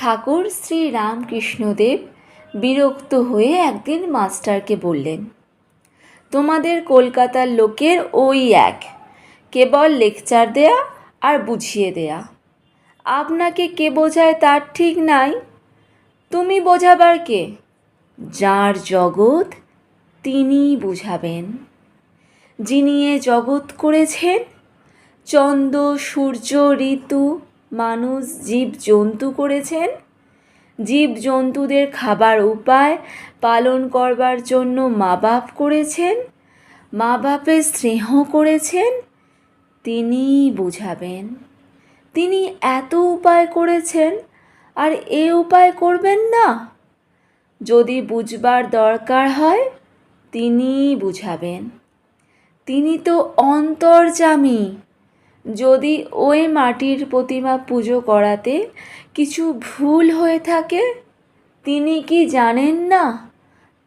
ঠাকুর শ্রী রামকৃষ্ণদেব বিরক্ত হয়ে একদিন মাস্টারকে বললেন, তোমাদের কলকাতার লোকের ওই এক, কেবল লেকচার দেয়া আর বুঝিয়ে দেয়া। আপনাকে কে বোঝায় তার ঠিক নাই। তুমি বোঝাবার কে? যার জগৎ তিনিই বুঝাবেন। যিনি এ জগৎ করেছেন, চন্দ্র সূর্য ঋতু মানুষ জীব জন্তু করেছেন। জীব জন্তুদের খাবার উপায় পালন করবার জন্য মা বাপ করেছেন, মা বাপের স্নেহ করেছেন, তিনিই বুঝাবেন। তিনি এত উপায় করেছেন আর এ উপায় করবেন না? যদি বুঝবার দরকার হয় তিনিই বুঝাবেন। তিনি তো অন্তর্যামী। যদি ওই মাটির প্রতিমা পুজো করাতে কিছু ভুল হয়ে থাকে, তিনি কি জানেন না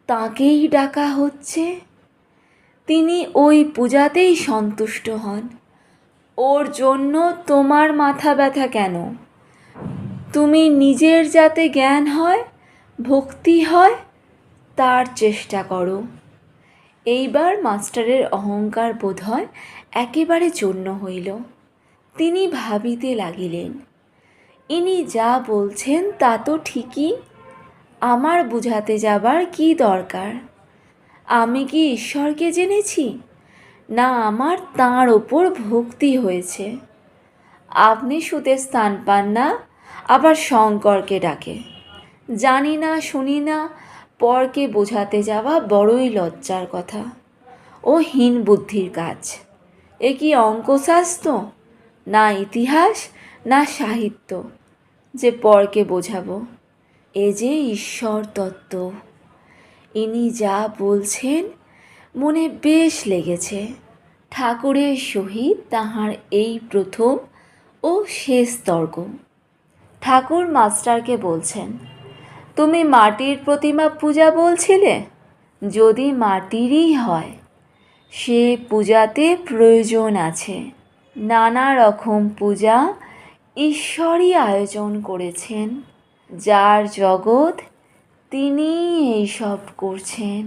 তাঁকেই ডাকা হচ্ছে? তিনি ওই পূজাতেই সন্তুষ্ট হন। ওর জন্য তোমার মাথা ব্যথা কেন? তুমি নিজের যাতে জ্ঞান হয়, ভক্তি হয়, তার চেষ্টা করো। এইবার মাস্টারের অহংকার বোধ হয় একেবারে চূর্ণ হইল। তিনি ভাবিতে লাগিলেন, ইনি যা বলছেন তা তো ঠিকই। আমার বুঝাতে যাবার কি দরকার? আমি কি ঈশ্বরকে জেনেছি, না আমার তাঁর ওপর ভক্তি হয়েছে? আপনি শুতে স্থান পান না, আবার শঙ্করকে ডাকে। জানি না শুনি না, পরকে বোঝাতে যাওয়া বড়ই লজ্জার কথা ও হীন বুদ্ধির কাজ। এ কি অঙ্কশাস্ত্র, না ইতিহাস, না সাহিত্য যে পরকে বোঝাবো? এ যে ঈশ্বর তত্ত্ব। ইনি যা বলছেন মনে বেশ লেগেছে। ঠাকুরের সহিত তাহার এই প্রথম ও শেষ তর্ক। ঠাকুর মাস্টারকে বলছেন, তুমি মাটির প্রতিমা পূজা বলছিলে। যদি মাটিরই হয়, সে পূজাতে প্রয়োজন আছে। নানা রকম পূজা ঈশ্বরই আয়োজন করেছেন। যার জগৎ তিনিই এইসব করছেন।